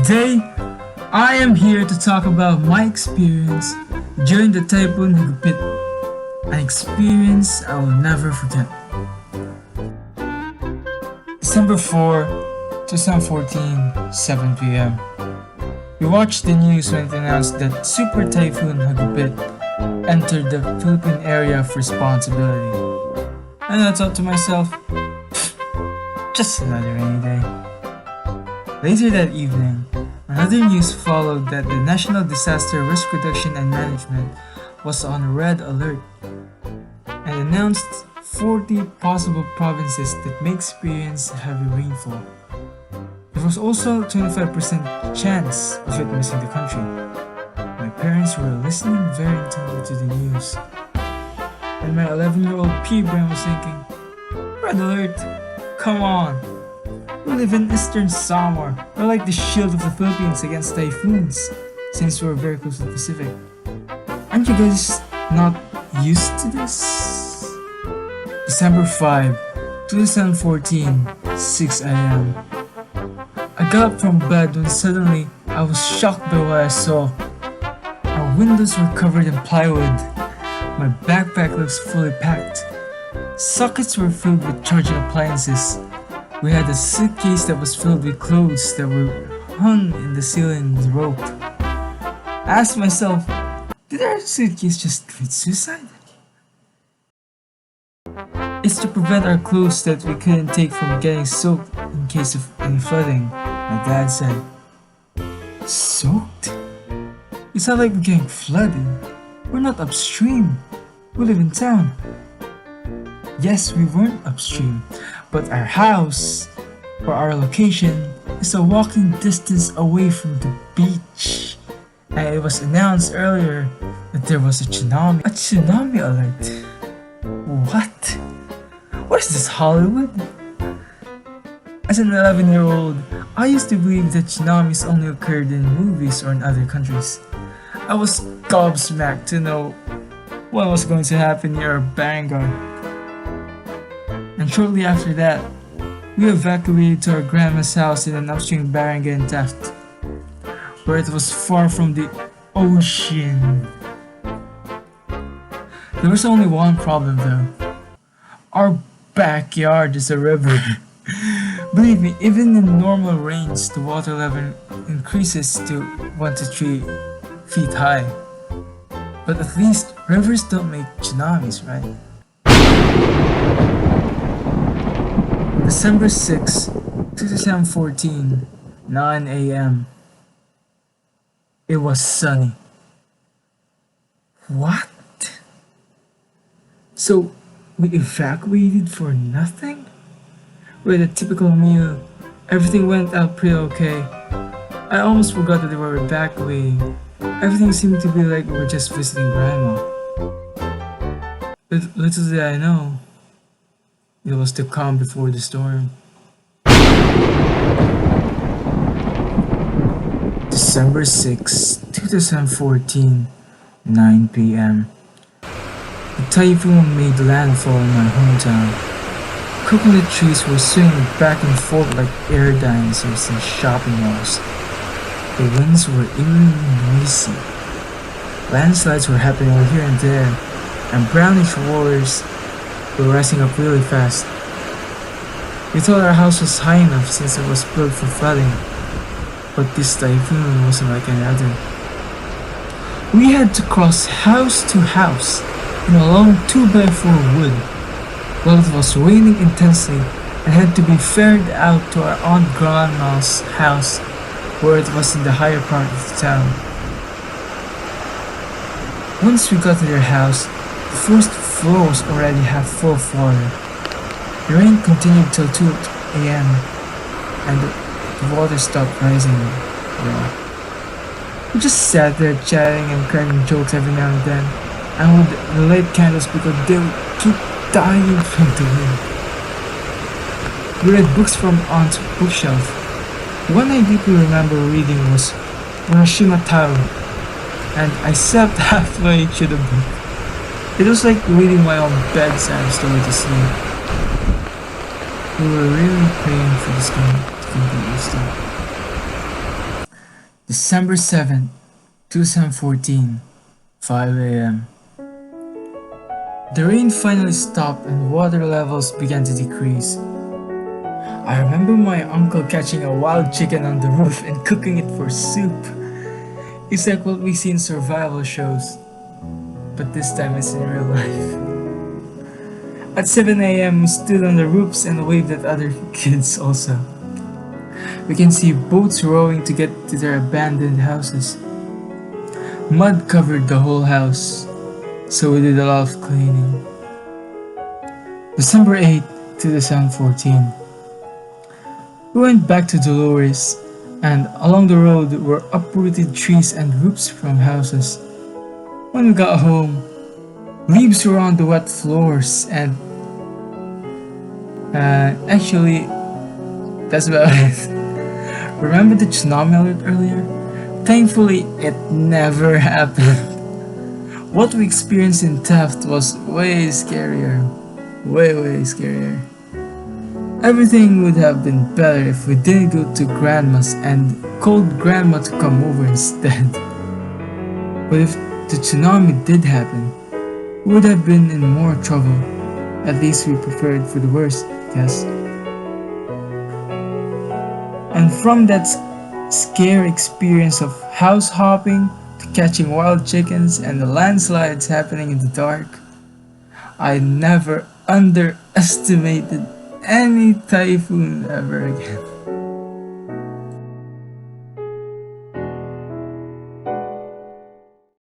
Today, I am here to talk about my experience during the Typhoon Hagupit, an experience I will never forget. December 4, 2014, 7 p.m. We watched the news when it announced that Super Typhoon Hagupit entered the Philippine area of responsibility. And I thought to myself, just another rainy day. Later that evening, another news followed that the National Disaster Risk Reduction and Management was on red alert and announced 40 possible provinces that may experience heavy rainfall. There was also a 25% chance of witnessing the country. My parents were listening very intently to the news, and my 11-year-old pea-brain was thinking, red alert? Come on! We live in Eastern Samar. We're like the shield of the Philippines against typhoons, since we're very close to the Pacific. Aren't you guys not used to this? December 5, 2014, 6 a.m. I got up from bed when suddenly I was shocked by what I saw. Our windows were covered in plywood. My backpack looks fully packed. Sockets were filled with charging appliances. We had a suitcase that was filled with clothes that were hung in the ceiling with rope. I asked myself, did our suitcase just commit suicide? It's to prevent our clothes that we couldn't take from getting soaked in case of any flooding, my dad said. Soaked? It's not like we're getting flooded. We're not upstream. We live in town. Yes, we weren't upstream, but our house, or our location, is a walking distance away from the beach. And it was announced earlier that there was a tsunami. A tsunami alert? What? What is this, Hollywood? As an 11-year-old, I used to believe that tsunamis only occurred in movies or in other countries. I was gobsmacked to know what was going to happen near our barangay. And shortly after that, we evacuated to our grandma's house in an upstream barangay in Taft, where it was far from the ocean. There was only one problem though. Our backyard is a river. Believe me, even in normal rains, the water level increases to 1 to 3 feet high. But at least rivers don't make tsunamis, right? December 6, 2014, 9 a.m. It was sunny. What? So, we evacuated for nothing? With a typical meal, everything went out pretty okay. I almost forgot that they were evacuating. Everything seemed to be like we were just visiting grandma. But little did I know, it was the calm before the storm. December 6, 2014, 9 p.m. The typhoon made landfall in my hometown. Coconut trees were swinging back and forth like air dinosaurs in shopping malls. The winds were eerily noisy. Landslides were happening here and there, and brownish waters were rising up really fast. We thought our house was high enough since it was built for flooding, but this typhoon wasn't like any other. We had to cross house to house in a long 2x4 wood while it was raining intensely and had to be ferried out to our aunt grandma's house where it was in the higher part of the town. Once we got to their house, the first floor was already half full of water. The rain continued till 2 a.m. and the water stopped rising. We just sat there chatting and cracking jokes every now and then, and would light candles because they would keep dying from the wind. We read books from Aunt's bookshelf. One I deeply remember reading was Urashima Taro, and I slept halfway through the book. It was like reading my own bedtime story to sleep. We were really praying for the storm to completely stop. December 7th, 2014, 5 a.m. The rain finally stopped and water levels began to decrease. I remember my uncle catching a wild chicken on the roof and cooking it for soup. It's like what we see in survival shows, but this time it's in real life. At 7 a.m., we stood on the roofs and waved at other kids also. We can see boats rowing to get to their abandoned houses. Mud covered the whole house, so we did a lot of cleaning. December 8th, 2014. We went back to Dolores, and along the road were uprooted trees and roofs from houses. When we got home, leaves were on the wet floors, and actually, that's about it. Remember the tsunami alert earlier? Thankfully, it never happened. What we experienced in theft was way scarier. Way scarier. Everything would have been better if we didn't go to grandma's and called grandma to come over instead. But if the tsunami did happen, we would have been in more trouble. At least we prepared for the worst, I guess. And from that scare experience of house hopping to catching wild chickens and the landslides happening in the dark, I never underestimated any typhoon ever again.